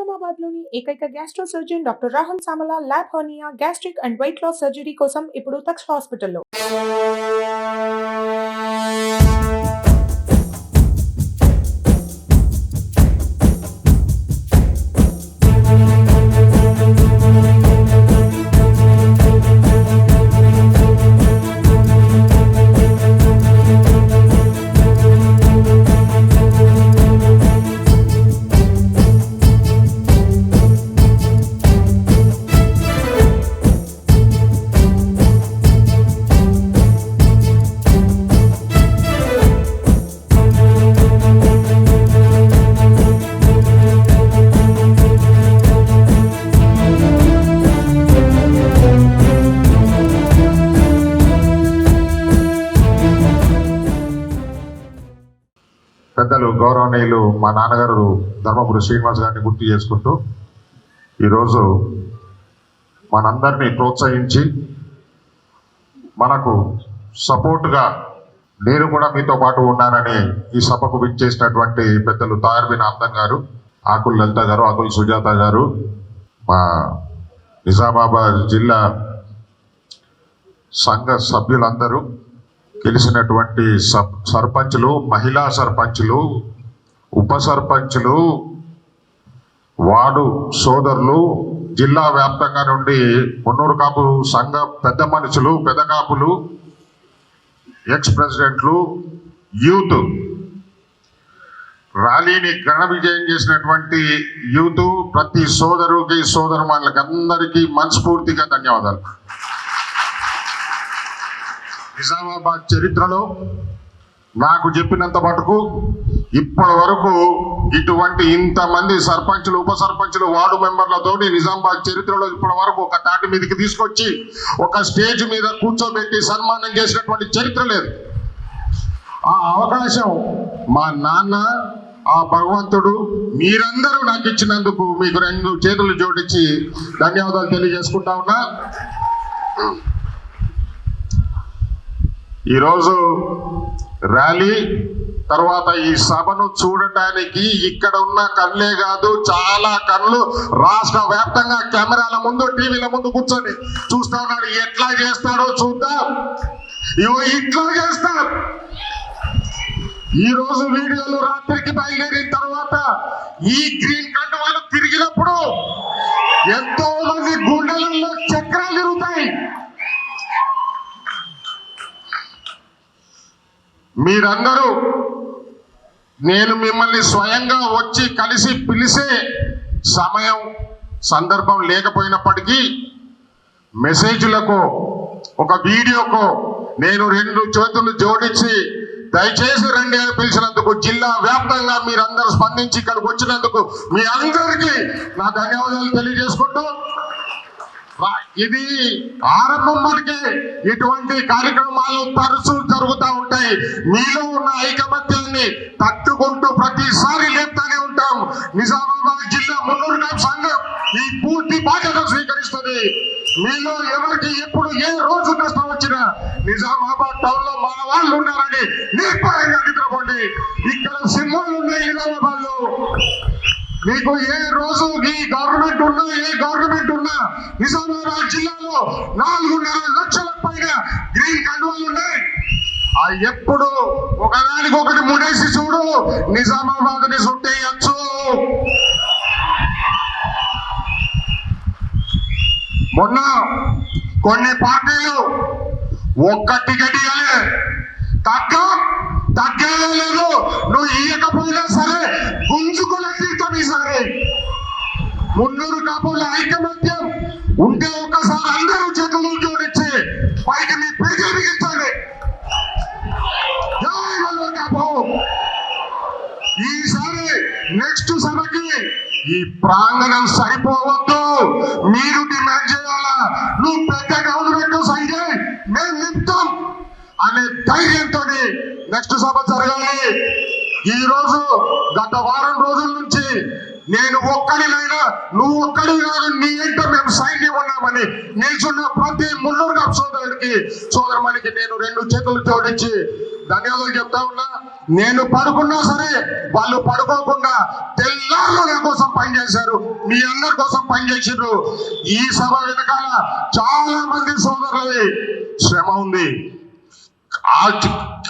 నిజామాబాద్లోని ఏకైక gastro surgeon doctor Rahul Samala lab hernia gastric and weight loss surgery కోసం ఇప్పుడు తక్ష హాస్పిటల్లో. పెద్దలు గౌరవనీయులు మా నాన్నగారు ధర్మపురి శ్రీనివాస్ గారిని గుర్తు చేసుకుంటూ ఈరోజు మనందరినీ ప్రోత్సహించి మనకు సపోర్టుగా నేను కూడా మీతో పాటు ఉన్నానని ఈ సభకు విచ్చేసినటువంటి పెద్దలు తాయర్బిన్ ఆమ్దన్ గారు, ఆకుల లలిత గారు, ఆకుల సుజాత గారు, మా నిజామాబాద్ జిల్లా సంఘ సభ్యులందరూ, గెలిచినటువంటి సర్పంచులు, మహిళా సర్పంచులు, ఉప సర్పంచులు, వార్డు సోదరులు, జిల్లా వ్యాప్తంగా నుండి మున్నూరు కాపు సంఘ పెద్ద మనుషులు, పెద్ద కాపులు, ఎక్స్ ప్రెసిడెంట్లు, యూత్ ర్యాలీని ఘన విజయం చేసినటువంటి యూత్ ప్రతి సోదరుకి సోదరుమానులకి అందరికీ మనస్ఫూర్తిగా ధన్యవాదాలు. నిజామాబాద్ చరిత్రలో నాకు చెప్పినంత మటుకు ఇప్పటి వరకు ఇటువంటి ఇంతమంది సర్పంచులు, ఉప సర్పంచులు, వార్డు మెంబర్లతోటి నిజామాబాద్ చరిత్రలో ఇప్పటి వరకు ఒక తాటి మీదకి తీసుకొచ్చి ఒక స్టేజ్ మీద కూర్చోబెట్టి సన్మానం చేసినటువంటి చరిత్ర లేదు. ఆ అవకాశం మా నాన్న, ఆ భగవంతుడు, మీరందరూ నాకు ఇచ్చినందుకు మీకు రెండు చేతులు జోడించి ధన్యవాదాలు తెలియజేసుకుంటా ఉన్నా. ఈరోజు ర్యాలీ తర్వాత ఈ సభను చూడటానికి ఇక్కడ ఉన్న కళ్ళే కాదు, చాలా కళ్ళు రాష్ట్ర వ్యాప్తంగా కెమెరాల ముందు, టీవీల ముందు కూర్చొని చూస్తా ఉన్నాడు. ఎట్లా చేస్తాడో చూద్దాం. ఇవో ఇట్లా చేస్తాం. ఈ రోజు వీడియోలు రాత్రికి బయలుదేరిన తర్వాత ఈ గ్రీన్ కార్డు వాళ్ళు తిరిగినప్పుడు ఎంతో మంది గుండెలలో చక్రాలు తిరుగుతాయి. మీరందరూ నేను మిమ్మల్ని స్వయంగా వచ్చి కలిసి పిలిచే సమయం సందర్భం లేకపోయినప్పటికీ మెసేజ్లకు, ఒక వీడియోకు నేను రెండు చేతులు జోడించి దయచేసి రండి అని పిలిచినందుకు, జిల్లా వ్యాప్తంగా మీరందరూ స్పందించి ఇక్కడికి వచ్చినందుకు మీ అందరికీ నా ధన్యవాదాలు తెలియజేసుకుంటూ, ఇది ఆరంభం. మనకి ఇటువంటి కార్యక్రమాలు తరచూ జరుగుతూ ఉంటాయి. మీలో ఉన్న ఐకమత్యాన్ని తట్టుకుంటూ ప్రతిసారి లేపుతానే ఉంటాం. నిజామాబాద్ జిల్లా మున్నూరు కాపు సంఘం ఈ పూర్తి బాధ్యత స్వీకరిస్తుంది. మీలో ఎవరికి ఎప్పుడు ఏ రోజు కష్టం వచ్చినా నిజామాబాద్ టౌన్ లో మన వాళ్ళు ఉన్నారని నిర్భయంగా నిద్రపోండి. ఇక్కడ సింహాలు ఉన్నాయి నిజామాబాద్ లో. మీకు ఏ రోజు ఈ గవర్నమెంట్ ఉన్నా, ఏ గవర్నమెంట్ ఉన్నా నిజామాబాద్ జిల్లాలో 4.5 లక్షల పైన గ్రీన్ కండువాలు ఉన్నాయి. ఎప్పుడు ఒకదానికొకటి ముడేసి చూడు, నిజామాబాద్ ని చుట్టేయచ్చు. మొన్న కొన్ని పార్టీలు ఒక్క టికెట్ ఇవ్వలే, తగ్గేదే లేదు. నువ్వు ఇవ్వకపోయినా సరే గుంజుకునే తీర్థం ఈసారి. మున్నూరు కాపుల ఐకమత్యం ఉంటే ఒక్కసారి అందరూ చేతులు జోడించి పైకి మీ పేరు బిగించండి. ఈసారి నెక్స్ట్ సభకి ఈ ప్రాంగణం సరిపోవద్దు. మీరు డిమాండ్ చేయాలా, నువ్వు పెద్ద గవర్నమెంట్ సంజయ్ మేము నింపుతాం అనే ధైర్యంతో నెక్స్ట్ సభ జరగాలి. ఈ రోజు గత వారం రోజుల నుంచి నేను ఒక్కడినైనా, నువ్వు ఒక్కడి కాదు, నీ ఏంటో మేము సైన్యం ఉన్నామని నిల్చున్న ప్రతి మున్నూరు కాపు సోదరుడికి, సోదరుమణికి నేను రెండు చేతులు జోడించి ధన్యవాదాలు చెప్తా ఉన్నా. నేను పడుకున్నా సరే వాళ్ళు పడుకోకుండా తెల్లారులు నా కోసం పనిచేశారు, మీ అందరి కోసం పనిచేసారు. ఈ సభ వెనకాల చాలా మంది సోదరులది శ్రమ ఉంది.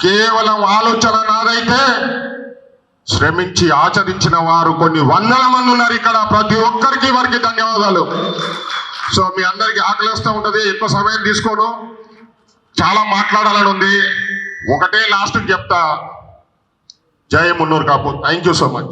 కేవలం ఆలోచన నాదైతే శ్రమించి ఆచరించిన వారు కొన్ని వందల మంది ఉన్నారు ఇక్కడ. ప్రతి ఒక్కరికి వారికి ధన్యవాదాలు. సో మీ అందరికి ఆకలిస్తూ ఉంటది, ఎక్కువ సమయం తీసుకోను, చాలా మాట్లాడాలని ఉంది. ఒకటే లాస్ట్ చెప్తా, జై Munnuru Kapu. Thank you so much.